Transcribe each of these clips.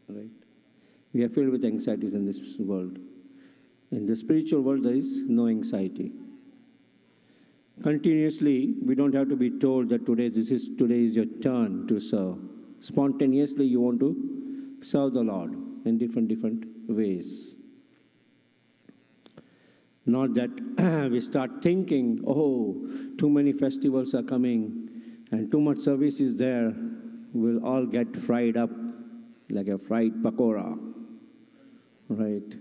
right? We are filled with anxieties in this world. In the spiritual world, there is no anxiety. Continuously, we don't have to be told that today is your turn to serve. Spontaneously, you want to serve the Lord in different ways. Not that we start thinking, oh, too many festivals are coming and too much service is there, we'll all get fried up like a fried pakora, right?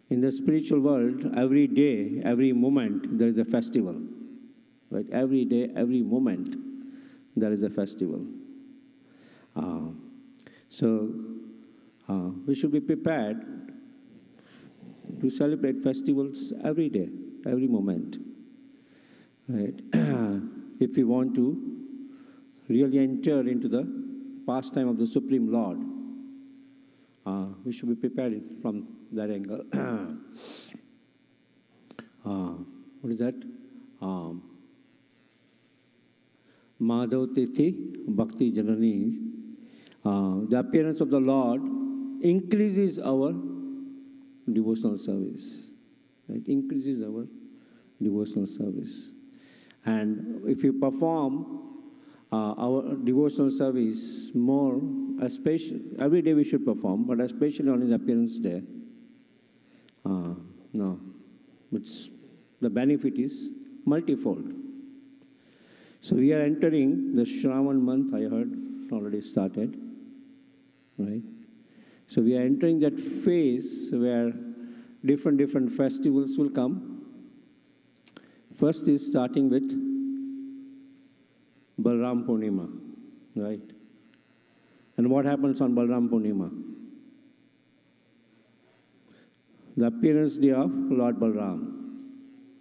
In the spiritual world, every day, every moment, there is a festival, right? Every day, every moment, there is a festival. So we should be prepared to celebrate festivals every day, every moment, right? If we want to really enter into the pastime of the Supreme Lord, we should be prepared from that angle. What is that? Madhav Tithi Bhakti Janani. The appearance of the Lord increases our devotional service. It increases our devotional service. And if you perform our devotional service more, especially, every day we should perform, but especially on His appearance day, the benefit is multifold. So we are entering the Shravan month, I heard, already started, right? So we are entering that phase where different festivals will come. First is starting with Balram Purnima, right? And what happens on Balram Purnima? The appearance day of Lord Balram,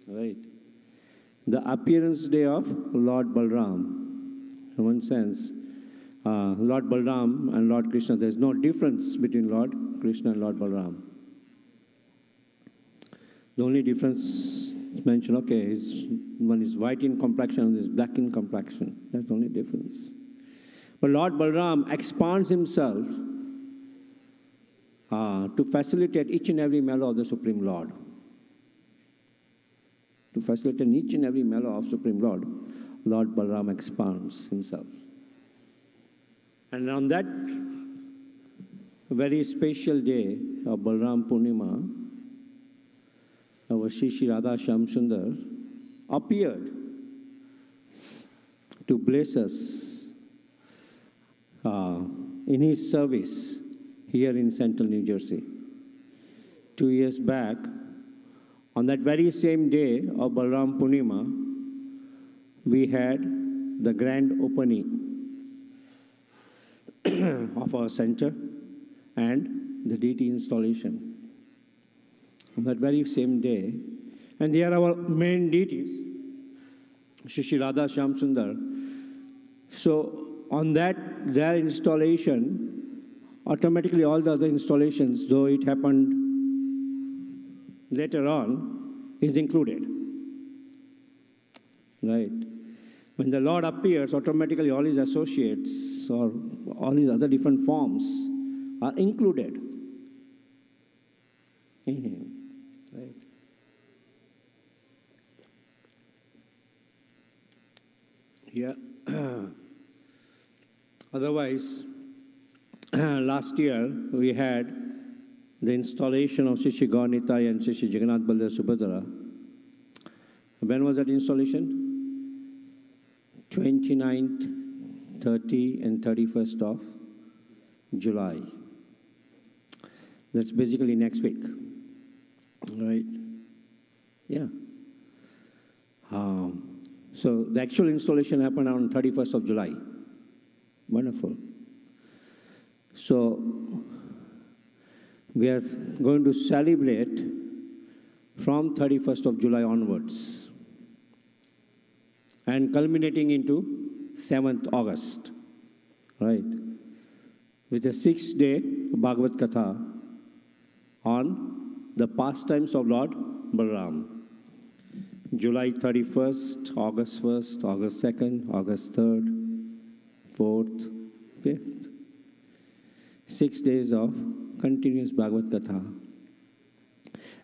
right? The appearance day of Lord Balram. In one sense, Lord Balram and Lord Krishna, there's no difference between Lord Krishna and Lord Balram. The only difference is mentioned, okay, one is white in complexion, one is black in complexion. That's the only difference. But Lord Balram expands himself to facilitate each and every mellow of the Supreme Lord. To facilitate each and every mellow of Supreme Lord, Lord Balram expands himself. And on that very special day of Balram Purnima, our Shri Radha Shyam Sundar appeared to bless us in his service here in Central New Jersey. 2 years back, on that very same day of Balram Purnima, we had the grand opening of our center and the deity installation. On that very same day, and they are our main deities, Shri Radha Shyam Sundar. So on their installation, automatically all the other installations, though it happened later on, is included. Right? When the Lord appears, automatically all his associates or all his other different forms are included in him. Right? Yeah. Otherwise, last year we had the installation of Shri Gaurnitai and Shri Jagannath Baldev Subhadra. When was that installation? 29th, 30th, and 31st of July. That's basically next week, right? Yeah. So the actual installation happened on 31st of July. Wonderful. So we are going to celebrate from 31st of July onwards and culminating into 7th August, right? With a 6-day Bhagavad Katha on the pastimes of Lord Balram. July 31st, August 1st, August 2nd, August 3rd, 4th, 5th, 6 days of continuous Bhagavad Katha.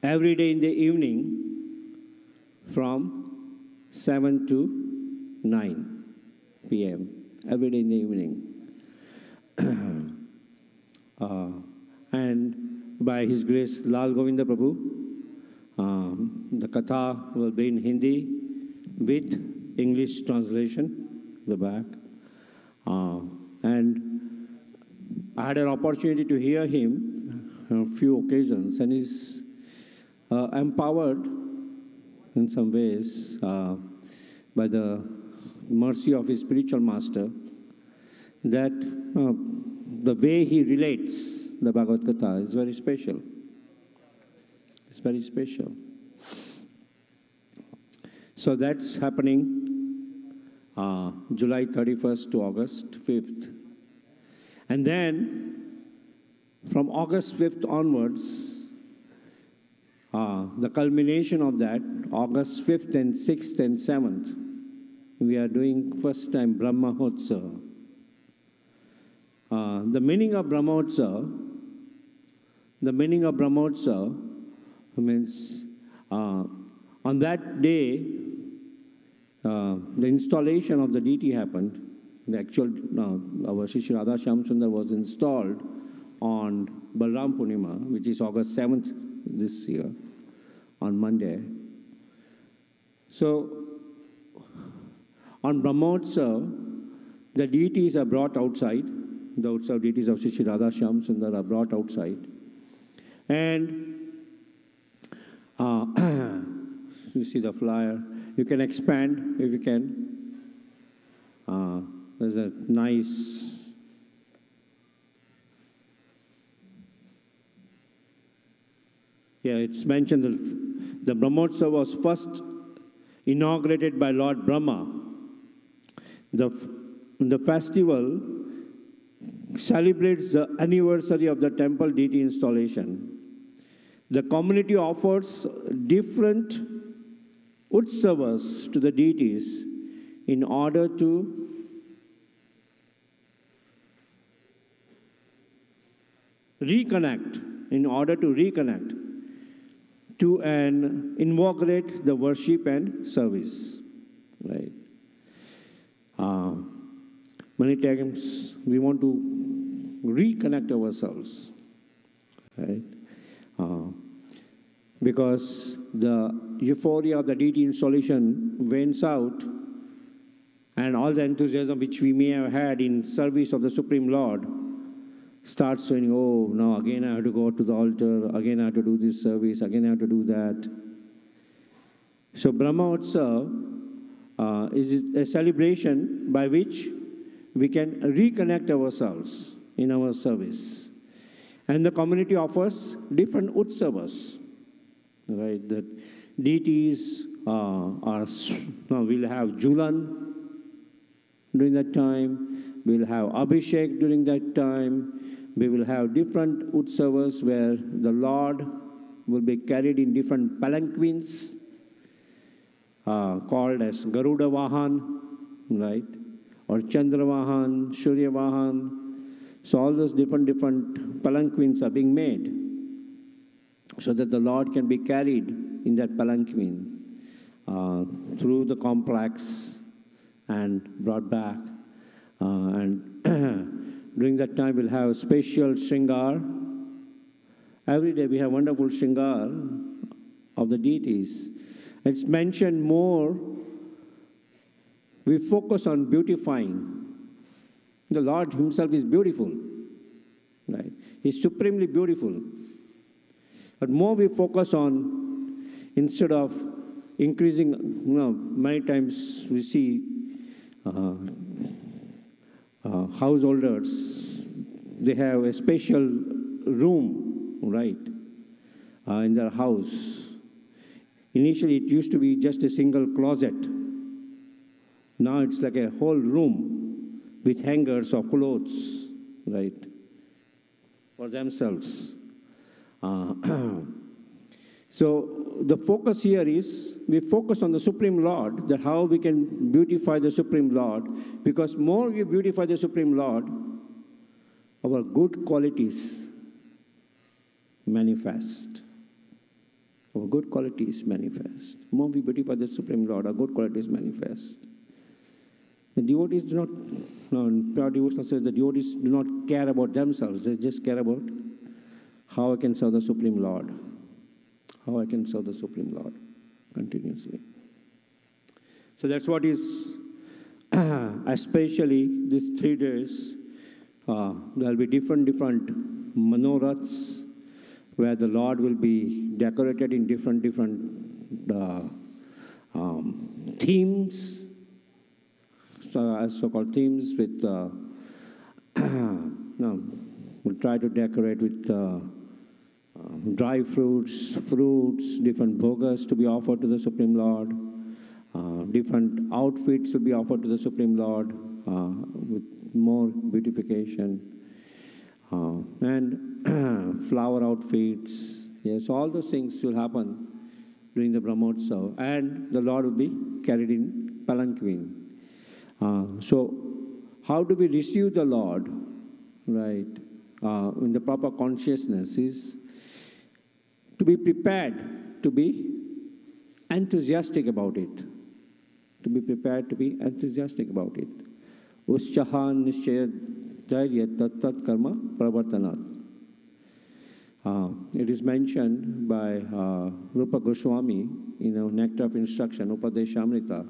Every day in the evening from 7 to 9 p.m. Every day in the evening. And by His grace, Lal Govinda Prabhu, the Katha will be in Hindi with English translation, the back. And I had an opportunity to hear him on a few occasions, and he's empowered in some ways by the mercy of his spiritual master, that the way he relates the Bhagavad Gita is very special. It's very special. So that's happening July 31st to August 5th. And then from August 5th onwards, the culmination of that, August 5th and 6th and 7th, we are doing first time Brahmotsav. The meaning of Brahmotsav means on that day, the installation of the deity happened. The actual, our Shri Radha Shyam Sundar was installed on Balram Purnima, which is August 7th this year, on Monday. So, on Brahmotsav, the deities are brought outside. The Utsav deities of Shri Radha Shyam Sundar are brought outside. And you see the flyer. You can expand if you can. There's a nice it's mentioned that the Brahmotsav was first inaugurated by Lord Brahma. The festival celebrates the anniversary of the temple deity installation. The community offers different utsavas to the deities in order to reconnect to and invigorate the worship and service, right? Many times we want to reconnect ourselves, right? Because the euphoria of the deity installation wanes out, and all the enthusiasm which we may have had in service of the Supreme Lord starts saying, oh, now again I have to go to the altar, again I have to do this service, again I have to do that. So Brahmotsav is a celebration by which we can reconnect ourselves in our service. And the community offers different utsavas, right? The deities will have Julan during that time, we'll have Abhishek during that time, we will have different utsavas where the Lord will be carried in different palanquins called as Garuda Vahan, right? Or Chandra Vahan, Surya Vahan. So all those different palanquins are being made so that the Lord can be carried in that palanquin through the complex and brought back. And during that time, we'll have special shringar. Every day we have wonderful shringar of the deities. It's mentioned more, we focus on beautifying. The Lord Himself is beautiful, right? He's supremely beautiful. But more we focus on, instead of increasing, many times we see householders, they have a special room, right, in their house. Initially, it used to be just a single closet. Now it's like a whole room with hangers of clothes, right, for themselves. So the focus here is, we focus on the Supreme Lord, that how we can beautify the Supreme Lord, because more we beautify the Supreme Lord, our good qualities manifest. Our good qualities manifest. More we beautify the Supreme Lord, our good qualities manifest. The devotees do not, no, pure devotional says the devotees do not care about themselves. They just care about how I can serve the Supreme Lord. How I can serve the Supreme Lord continuously. So that's what is, especially these 3 days, there will be different manorats where the Lord will be decorated in different themes, as so-called themes with, we'll try to decorate with dry fruits, different bhogas to be offered to the Supreme Lord, different outfits will be offered to the Supreme Lord with more beautification, and flower outfits. Yes, all those things will happen during the Brahmotsav, and the Lord will be carried in palanquin. So how do we receive the Lord, right, in the proper consciousness is to be prepared, to be enthusiastic about it. To be prepared, to be enthusiastic about it. Uschahan nishchaya dhairya tat karma pravartanat. It is mentioned by Rupa Goswami in a Nectar of Instruction, Upadeshamrita,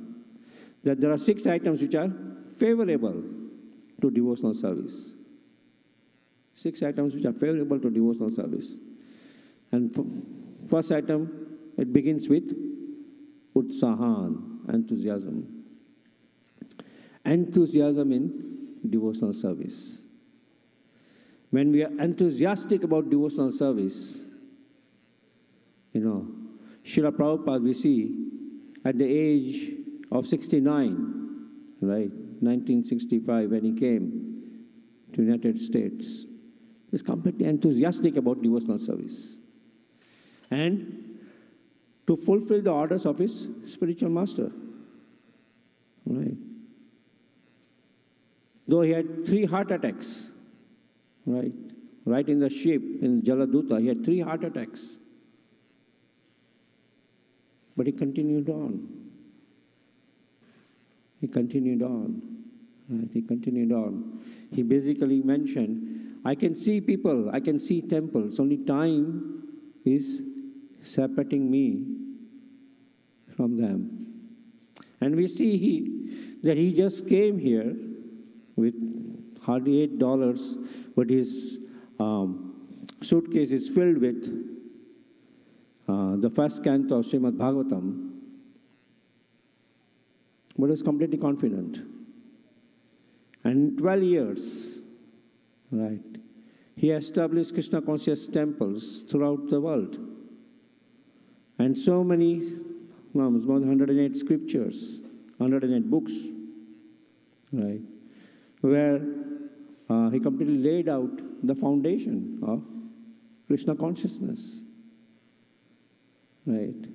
that there are 6 items which are favorable to devotional service. 6 items which are favorable to devotional service. And first item, it begins with utsahan, enthusiasm. Enthusiasm in devotional service. When we are enthusiastic about devotional service, Srila Prabhupada, we see at the age of 69, right, 1965, when he came to United States, he was completely enthusiastic about devotional service. And to fulfill the orders of his spiritual master, right? Though he had 3 heart attacks, right in the ship, in Jaladuta, he had 3 heart attacks. But he continued on. He continued on. Right? He continued on. He basically mentioned, I can see people, I can see temples, only time is separating me from them. And we see that he just came here with hardly $8, but his suitcase is filled with the first canto of Srimad Bhagavatam, but is completely confident. And in 12 years, right, he established Krishna conscious temples throughout the world. And so many, more than 108 scriptures, 108 books, right, where he completely laid out the foundation of Krishna consciousness, right.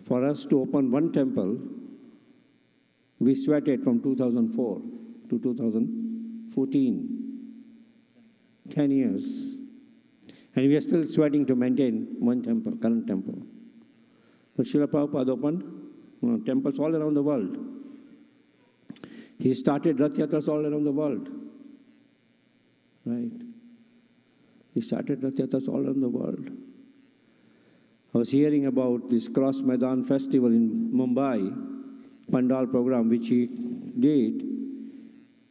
For us to open one temple, we sweated from 2004 to 2014, 10 years. And we are still sweating to maintain one temple, current temple. But Srila Prabhupada opened temples all around the world. He started Rath Yatras all around the world. Right? He started Rath Yatras all around the world. I was hearing about this Cross Maidan festival in Mumbai, Pandal program, which he did.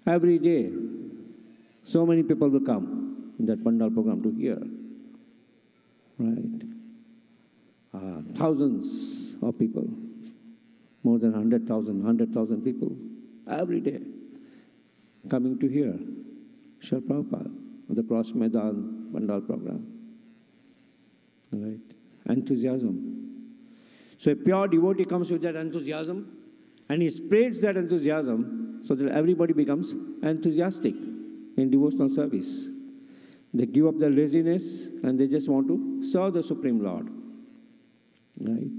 Every day, so many people will come in that Pandal program to hear. Right? Thousands of people, more than 100,000 people, every day, coming to hear Srila Prabhupada, the Cross Maidan Pandal program. Right? Enthusiasm. So a pure devotee comes with that enthusiasm, and he spreads that enthusiasm so that everybody becomes enthusiastic in devotional service. They give up their laziness and they just want to serve the Supreme Lord. Right?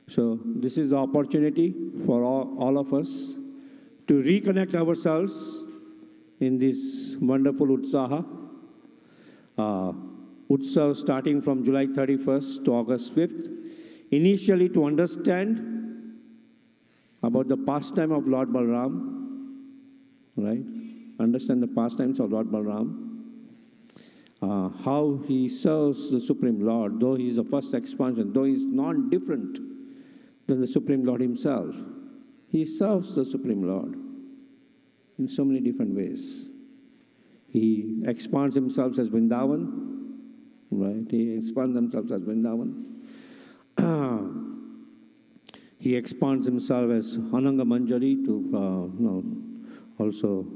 So this is the opportunity for all of us to reconnect ourselves in this wonderful Utsaha. Utsav starting from July 31st to August 5th, initially to understand about the pastime of Lord Balram, right? Understand the pastimes of Lord Balram, how he serves the Supreme Lord, though he is the first expansion, though he is non-different than the Supreme Lord himself. He serves the Supreme Lord in so many different ways. He expands himself as Vrindavan, right? He expands himself as Vrindavan. He expands himself as Ananga Manjari to also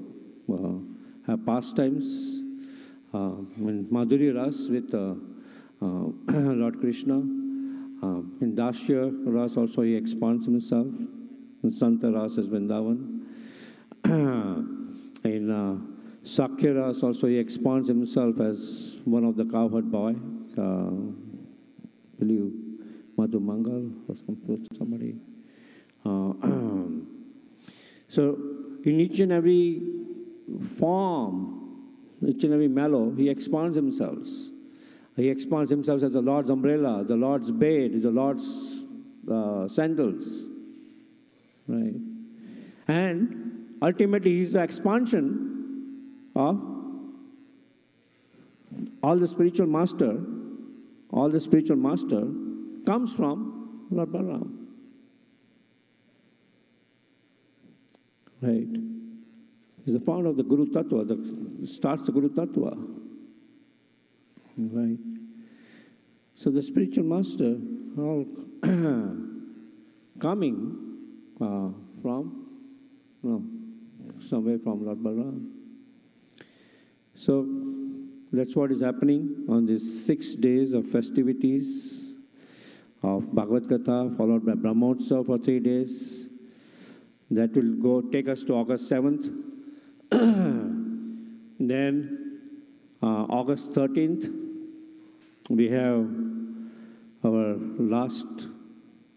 have pastimes. In Madhuri Ras with Lord Krishna. In Dasya Ras also he expands himself. In Santa Ras as Vrindavan. In Sakya Ras also he expands himself as one of the cowherd boy. Believe Madhu Mangal or somebody. So in each and every form, each and every mellow, he expands himself. He expands himself as the Lord's umbrella, the Lord's bed, the Lord's sandals, right? And ultimately, he's the expansion of all the spiritual master. All the spiritual master comes from Lord Balaram, right? He's the founder of the Guru Tattva, starts the Guru Tattva. Right? So the spiritual master all coming from somewhere from Lord Balaram. So that's what is happening on these 6 days of festivities of Bhagavad Gita, followed by Brahmotsav for 3 days. That will take us to August 7th. Then August 13th, we have our last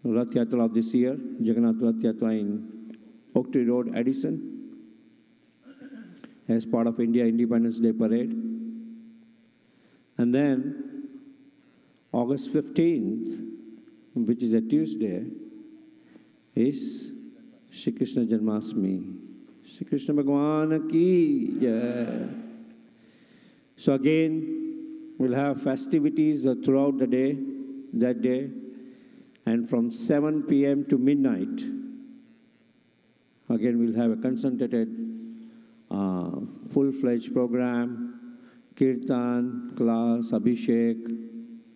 Rath Yatra of this year, Jagannath Rath Yatra in Oak Tree Road, Addison, as part of India Independence Day Parade. And then August 15th, which is a Tuesday, is Shri Krishna Janmashtami. Shri Krishna Bhagwan ki jai. So again, we'll have festivities throughout the day, that day, and from 7 p.m. to midnight. Again, we'll have a concentrated, full-fledged program, kirtan, class, abhishek,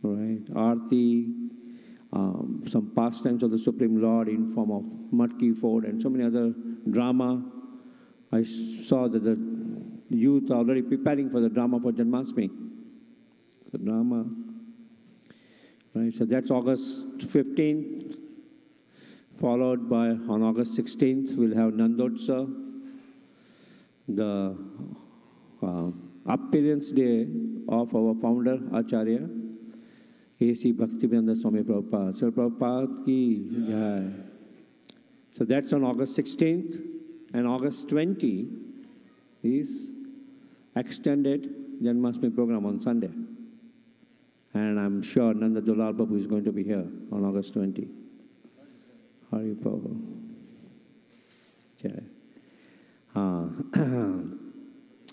right, arti, some pastimes of the Supreme Lord in form of matki fort and so many other drama. I saw that the youth are already preparing for the drama for Janmashtami. The drama. Right, so that's August 15th, followed by on August 16th, we'll have Nandotsa, the appearance day of our founder, Acharya, A.C. Bhaktivedanta Swami Prabhupada. So Prabhupada ki jai. So that's on August 16th. And August 20 is extended Janmashtami program on Sunday. And I'm sure Nanda Dulal Babu is going to be here on August 20. Hari Prabhu.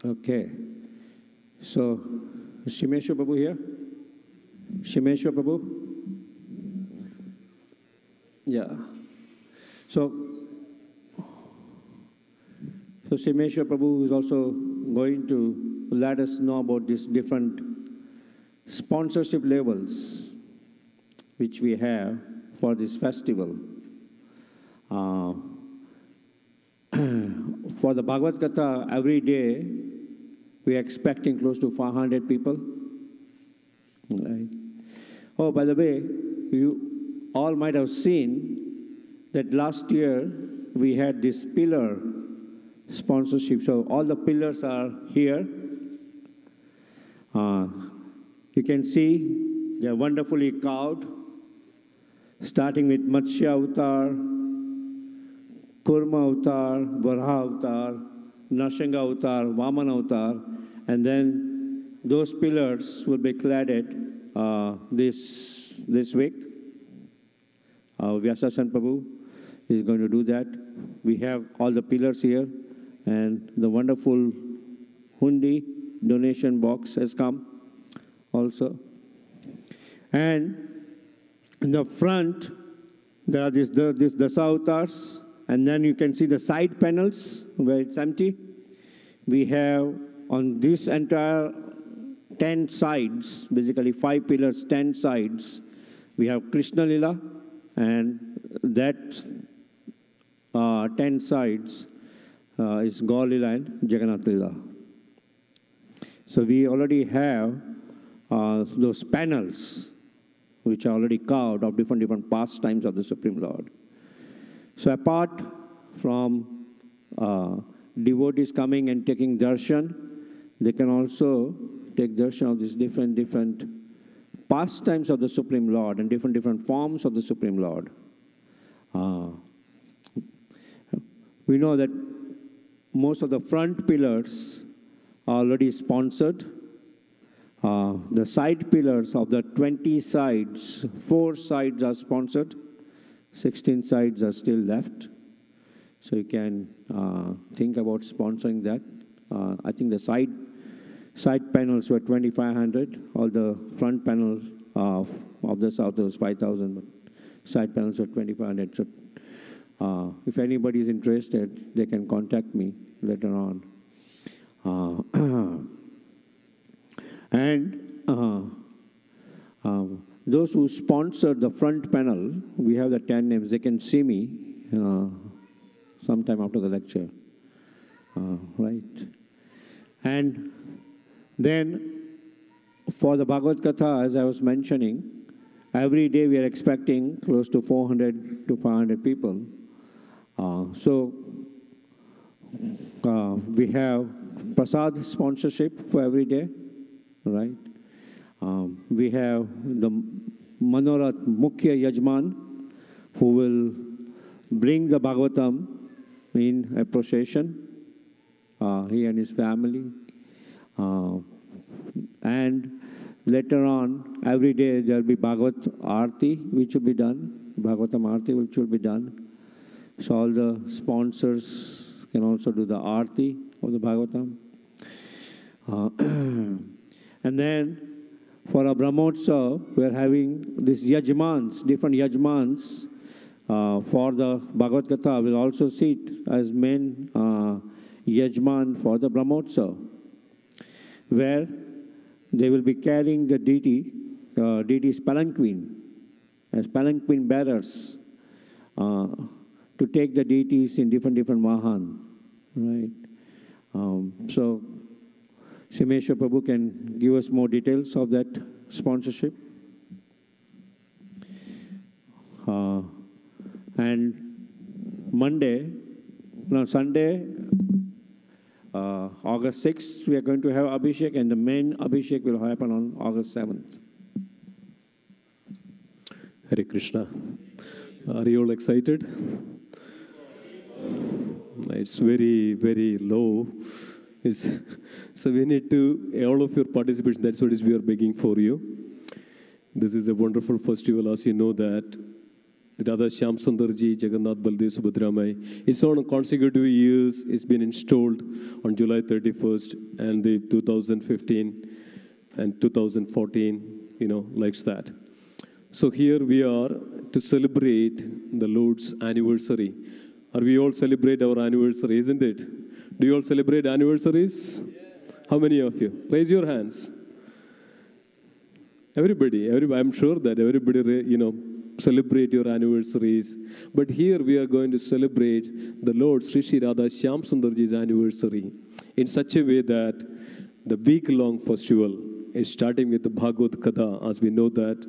Okay. So, is Shimeshwar Babu here? Shimeshwar Babu? Yeah. So Shimeshwar Prabhu is also going to let us know about these different sponsorship levels which we have for this festival. For the Bhagavad Gita, every day we are expecting close to 400 people. Right. Oh, by the way, you all might have seen that last year we had this pillar sponsorship. So all the pillars are here. You can see they are wonderfully carved, starting with Matsya Avatar, Kurma Avatar, Varaha Avatar, Narsingha Avatar, Vamana Avatar, and then those pillars will be cladded this week. Vyasasan Prabhu is going to do that. We have all the pillars here, and the wonderful hundi donation box has come also. And in the front, there are these Dasa avatars, and then you can see the side panels where it's empty. We have on this entire 10 sides, basically 5 pillars, 10 sides, we have Krishna Lila, and that 10 sides is Gaur Lila and Jagannath Lila. So we already have those panels which are already carved of different pastimes of the Supreme Lord. So apart from devotees coming and taking darshan, they can also take darshan of these different pastimes of the Supreme Lord and different forms of the Supreme Lord. We know that most of the front pillars are already sponsored. The side pillars of the 20 sides, 4 sides are sponsored. 16 sides are still left. So you can think about sponsoring that. I think the side panels were 2,500. All the front panels of the south was 5,000, but side panels were 2,500. So if anybody is interested, they can contact me later on. And those who sponsor the front panel, we have the 10 names. They can see me sometime after the lecture, right? And then for the Bhagavad Gita, as I was mentioning, every day we are expecting close to 400 to 500 people. So we have Prasad sponsorship for every day, right? We have the Manorat Mukhya Yajman, who will bring the Bhagavatam in a procession, he and his family. And later on, every day there will be Bhagavat Aarti, which will be done, Bhagavatam Aarti, which will be done. So all the sponsors can also do the Aarti of the Bhagavatam. And then for a Brahmotsav, we are having these Yajmans, different Yajmans for the Bhagavad Gita will also sit as main Yajman for the Brahmotsav, where they will be carrying the deity, deity's palanquin, as palanquin bearers to take the deities in different Vahan, right? So Simeshwar Prabhu can give us more details of that sponsorship. And Sunday, August 6th, we are going to have Abhishek, and the main Abhishek will happen on August 7th. Hare Krishna. Are you all excited? It's very, very low. So we need to, all of your participation, that's what we are begging for you. This is a wonderful festival, as you know that. Radha Shyam Sundarji, Jagannath Baldev Subhadramai. It's on consecutive years. It's been installed on July 31st and the 2015 and 2014, like that. So here we are to celebrate the Lord's anniversary. Are we all celebrate our anniversary, isn't it? Do you all celebrate anniversaries? Yeah. How many of you? Raise your hands. Everybody, I'm sure that everybody, celebrate your anniversaries. But here we are going to celebrate the Lord Sri Sri Radha Shyam Sundarji's anniversary in such a way that the week-long festival is starting with the Bhagavad Gita, as we know that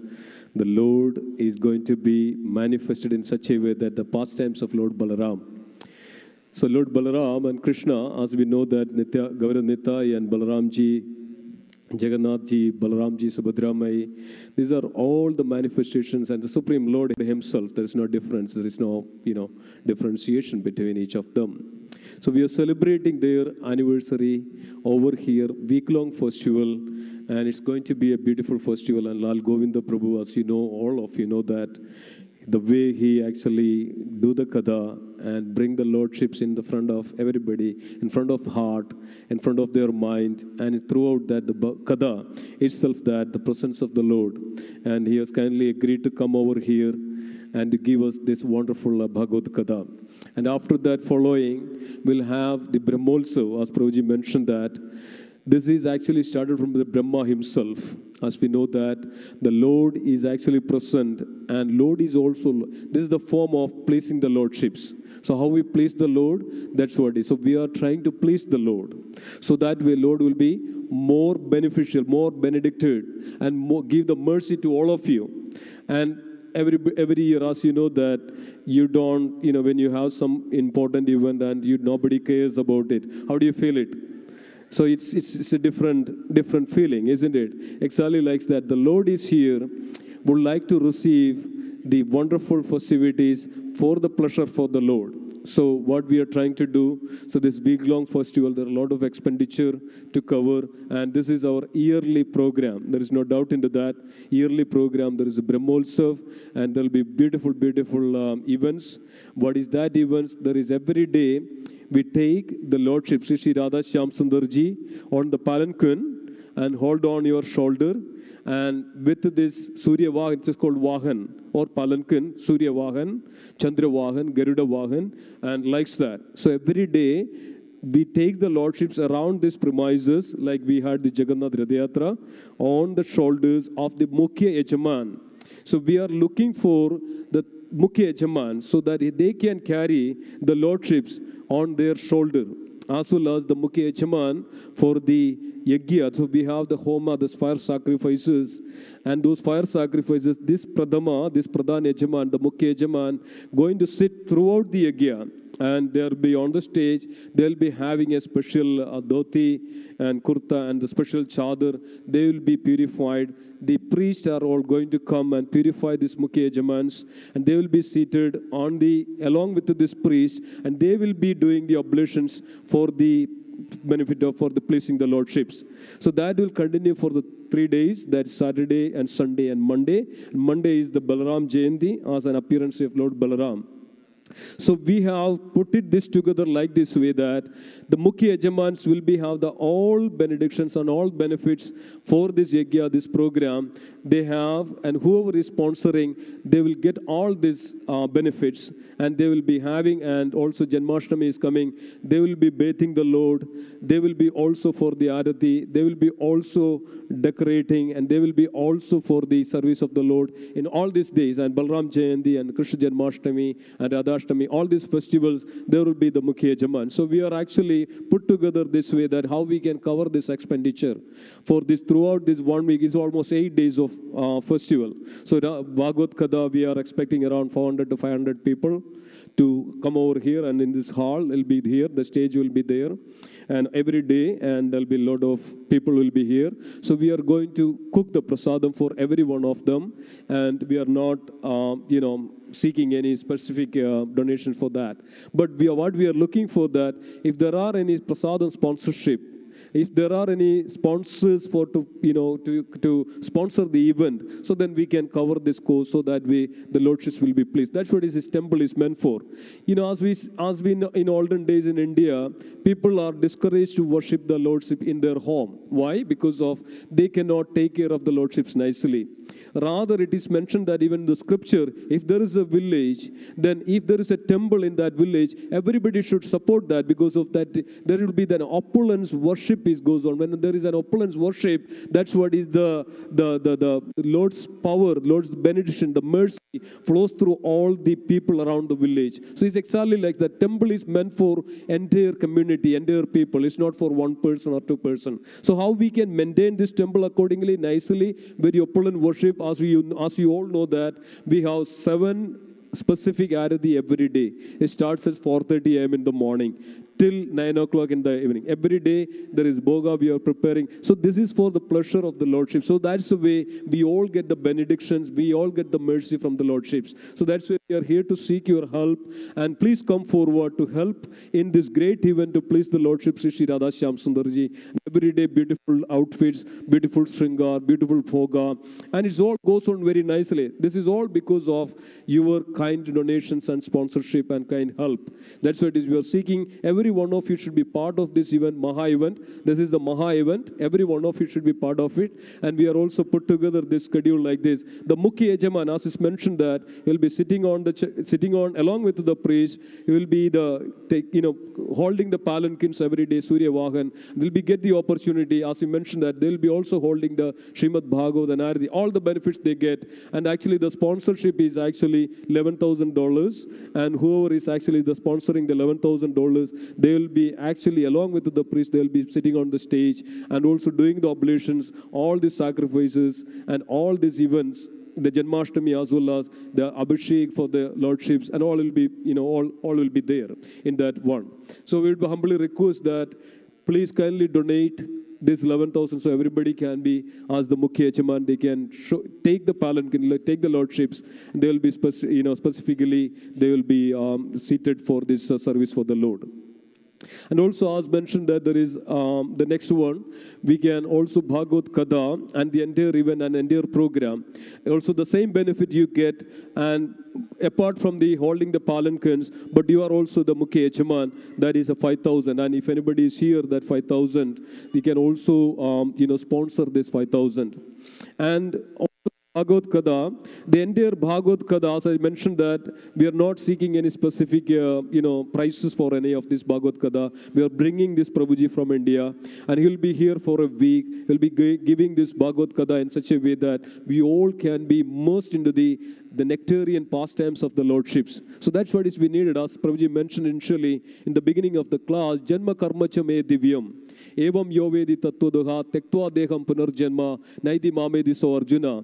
the Lord is going to be manifested in such a way that the pastimes of Lord Balaram. So Lord Balaram and Krishna, as we know that Gaura Nitai and Balaramji Jagannath Ji, Balaram Ji, Subhadra Mai. These are all the manifestations, and the Supreme Lord Himself. There is no difference. There is no, differentiation between each of them. So we are celebrating their anniversary over here, week-long festival, and it's going to be a beautiful festival. And Lal Govinda Prabhu, as you know, all of you know that, the way he actually do the kada and bring the lordships in the front of everybody, in front of heart, in front of their mind, and throughout that the kada itself, that the presence of the Lord. And he has kindly agreed to come over here and to give us this wonderful Bhagavad Kada. And after that, following, we'll have the Brahmotsav, as Prabhuji mentioned that. This is actually started from the Brahma himself. As we know that the Lord is actually present, and Lord is also, this is the form of pleasing the Lordships. So how we please the Lord, that's what it is. So we are trying to please the Lord. So that way Lord will be more beneficial, more benedicted, and more, give the mercy to all of you. And every year, as you know that you don't, when you have some important event and nobody cares about it, how do you feel it? So it's a different feeling, isn't it? Exactly like that. The Lord is here, would like to receive the wonderful festivities for the pleasure for the Lord. So what we are trying to do, so this week-long festival, there are a lot of expenditure to cover, and this is our yearly program. There is no doubt into that. Yearly program, there is a Brahmotsav, and there will be beautiful events. What is that events? There is every day, we take the Lordship, Sri Radha Shyam Sundarji, on the palanquin and hold on your shoulder. And with this Surya Vahan, it is called Vahan or palanquin, Surya Vahan, Chandra Vahan, Garuda Vahan, and likes that. So every day, we take the Lordships around these premises, like we had the Jagannath Radhayatra, on the shoulders of the Mukhya Yajaman. So we are looking for the Mukhya Yajaman so that they can carry the Lordships on their shoulder, as well as the Mukhya Yajaman for the Yajna. So we have the Homa, the fire sacrifices, and those fire sacrifices, this Pradhan Yajaman, the Mukhya Yajaman, going to sit throughout the Yajna. And they'll be on the stage, they'll be having a special dhoti and kurta and the special chadar. They will be purified. The priests are all going to come and purify these Mukhya Yajamans, and they will be seated along with this priest, and they will be doing the oblations for the benefit of, for the pleasing the Lordships. So that will continue for the 3 days, that's Saturday and Sunday and Monday. And Monday is the Balaram Jayanti as an appearance of Lord Balaram. So we have put this together like this way that the Mukhya Yajamans will have all benedictions and all benefits for this Yajna, this program. They have, and whoever is sponsoring, they will get all these benefits, and they will be having, and also Janmashtami is coming, they will be bathing the Lord, they will be also for the Arati, they will be also decorating, and they will be also for the service of the Lord in all these days, and Balaram Jayanti and Krishna Janmashtami and Radhashtami, all these festivals, there will be the Mukhya Yajaman. So we are actually put together this way that how we can cover this expenditure for this throughout this 1 week. Is almost 8 days of festival. So Bhagavad Kada, we are expecting around 400 to 500 people to come over here, and in this hall, it'll be here, the stage will be there, and every day, and there'll be a lot of people will be here. So we are going to cook the prasadam for every one of them, and we are not, seeking any specific donation for that. But what we are looking for that, if there are any prasadam sponsorship, if there are any sponsors to sponsor the event, so then we can cover this cost, so that way the Lordships will be pleased. That's what this temple is meant for. As we know, in olden days in India, people are discouraged to worship the Lordship in their home. Why? Because of they cannot take care of the Lordships nicely. Rather, it is mentioned that even in the scripture, if there is a village, then if there is a temple in that village, everybody should support that. Because of that, there will be then opulence worship goes on. When there is an opulence worship, that's what is the Lord's power, Lord's benediction, the mercy flows through all the people around the village. So it's exactly like the temple is meant for entire community, entire people. It's not for one person or two person. So how we can maintain this temple accordingly, nicely, very opulent worship, as you all know that we have 7 specific arati every day. It starts at 4:30 a.m. in the morning. till 9 o'clock in the evening. Every day there is boga we are preparing. So this is for the pleasure of the Lordship. So that's the way we all get the benedictions, we all get the mercy from the Lordships. So that's why we are here to seek your help. And please come forward to help in this great event to please the Lordship Sri Sri Radha Shyam Sundarji. Every day beautiful outfits, beautiful shringar, beautiful boga. And it all goes on very nicely. This is all because of your kind donations and sponsorship and kind help. That's what it is. We are seeking. Every one of you should be part of this event, Maha event. This is the Maha event. Every one of you should be part of it. And we are also put together this schedule like this. The Mukhi Ejaman, as is mentioned, that he will be sitting on along with the priest. He will be holding the palanquins every day, Surya Vahan. Will be get the opportunity, as you mentioned, that they will be also holding the Srimad Bhagavad and Arati, all the benefits they get. And actually the sponsorship is actually $11,000. And whoever is actually the sponsoring the $11,000, they will be actually, along with the priest, they will be sitting on the stage and also doing the oblations, all the sacrifices and all these events, the Janmashtami as well as the Abhishek for the Lordships, and all will be, all will be there in that one. So we would humbly request that please kindly donate this 11,000 so everybody can be, as the Mukhi Echaman, they can take the palanquin, take the Lordships, and they will be, specifically, they will be seated for this service for the Lord. And also, as mentioned, that there is the next one, we can also Bhagavad Kada and the entire event and entire program. Also, the same benefit you get, and apart from the holding the palanquins, but you are also the Mukhi Echaman, that is a 5,000. And if anybody is here, that 5,000, we can also, sponsor this 5,000. And Bhagavad Kada, the entire Bhagavad Kada, as I mentioned, that we are not seeking any specific, prices for any of this Bhagavad Kada. We are bringing this Prabhuji from India, and he will be here for a week. He will be giving this Bhagavad Kada in such a way that we all can be immersed into the nectarian pastimes of the Lordships. So that's what is we needed. As Prabhuji mentioned initially in the beginning of the class, Janma Karma Cha Me Divyam. Evam Yovedi Tattvadoha Tektva Deham Punarjanma Naidi Mamedi So Arjuna.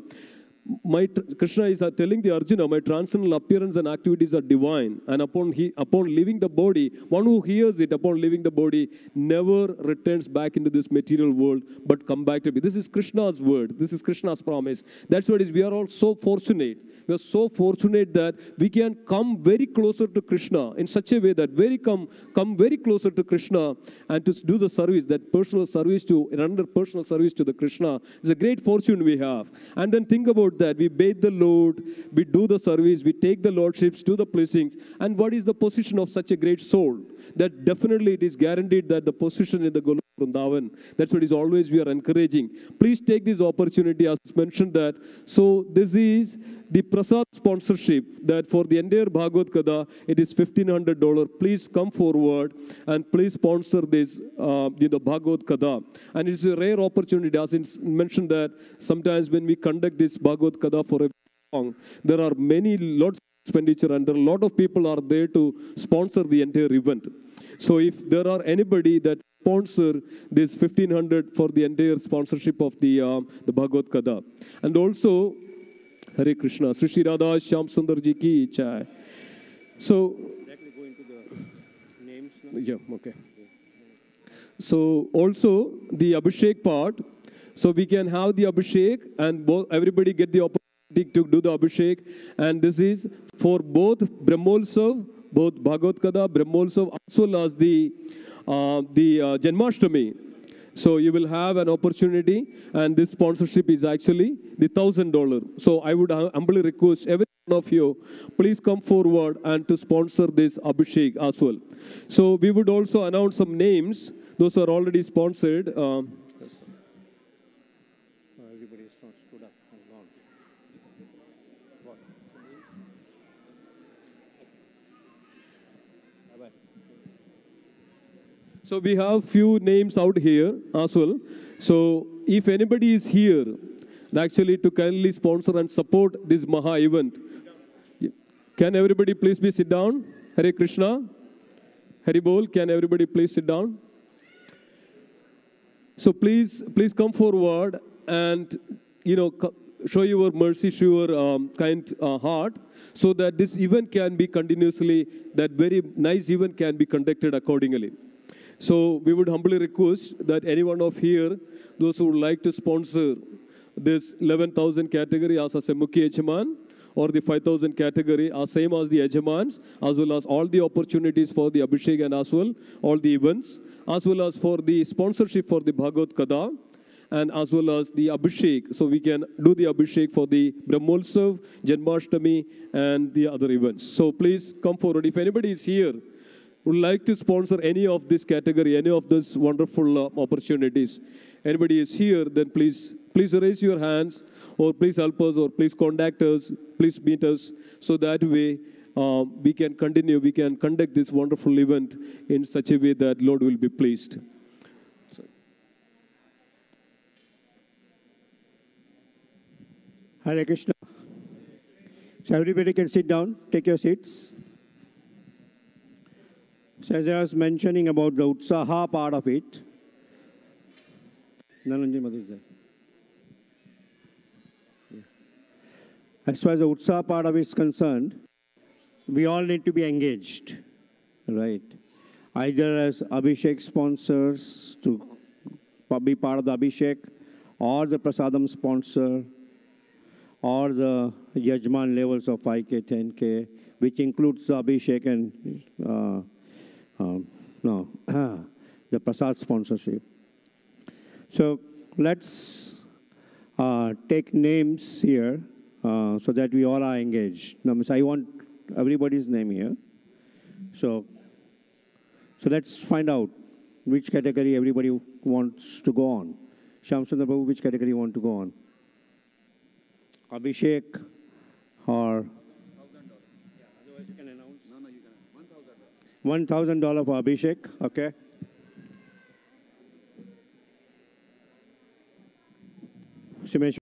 Krishna is telling the Arjuna, my transcendental appearance and activities are divine, and upon leaving the body, one who hears it upon leaving the body never returns back into this material world, but come back to me. This is Krishna's word. This is Krishna's promise. That's what it is. We are all so fortunate. We are so fortunate that we can come very closer to Krishna in such a way that come very closer to Krishna and to do the service, that personal service to, another personal service to the Krishna is a great fortune we have. And then think about that. We bathe the Lord, we do the service, we take the Lordships, do the blessings. And what is the position of such a great soul? That definitely it is guaranteed that the position in the Golok Vrindavan, that's what is always we are encouraging. Please take this opportunity, as mentioned that. So this is the Prasad sponsorship, that for the entire Bhagavad Kada, it is $1,500. Please come forward and please sponsor this, the Bhagavad Kada. And it's a rare opportunity, as it's mentioned that sometimes when we conduct this Bhagavad Kada for a long, there are lots of expenditure, and there are a lot of people are there to sponsor the entire event. So if there are anybody that sponsor this 1,500 for the entire sponsorship of the Bhagavad Kada. And also, Hare Krishna, Sri Sri Radha Shyam Sundar Ji ki Jai. So, Directly go into the names now. Yeah, okay. So also the Abhishek part. So we can have the Abhishek, and everybody get the opportunity to do the Abhishek. And this is for both Brahmotsav, both Bhagavad Kada, Brahmotsav, as well as the Janmashtami. So you will have an opportunity, and this sponsorship is actually the $1,000. So I would humbly request every one of you, please come forward and to sponsor this Abhishek as well. So we would also announce some names. Those are already sponsored. Everybody stood up and gone. What? Bye-bye. So we have few names out here as well. So if anybody is here, actually to kindly sponsor and support this Maha event, can everybody please be sit down? Hare Krishna. Hari Bol, can everybody please sit down? So please come forward and, show your mercy, show your kind heart, so that this event can be continuously, that very nice event can be conducted accordingly. So we would humbly request that anyone of here, those who would like to sponsor this 11,000 category as a Mukhi Ejaman, or the 5,000 category are same as the Ejamans, as well as all the opportunities for the Abhishek and as well, all the events, as well as for the sponsorship for the Bhagavad Kada, and as well as the Abhishek. So we can do the Abhishek for the Brahmotsav, Janmashtami, and the other events. So please come forward. If anybody is here, would like to sponsor any of this category, any of these wonderful opportunities, anybody is here, then please raise your hands, or please help us, or please contact us, please meet us, so that way we can continue, we can conduct this wonderful event in such a way that Lord will be pleased. Hare Krishna. So everybody can sit down, take your seats. So as I was mentioning about the Utsaha part of it, Nananjan Madhu is there. Yeah. As far as the Utsaha part of it is concerned, we all need to be engaged, right? Either as Abhishek sponsors to be part of the Abhishek, or the Prasadam sponsor, or the Yajman levels of 5K, 10K, which includes the Abhishek and the Prasad sponsorship. So let's take names here so that we all are engaged. Now, I want everybody's name here. So let's find out which category everybody wants to go on. Shamsundar Prabhu, which category you want to go on? Abhishek or? $1,000. Yeah, otherwise you can announce. No, you can. $1,000 for Abhishek, okay. Shimesh.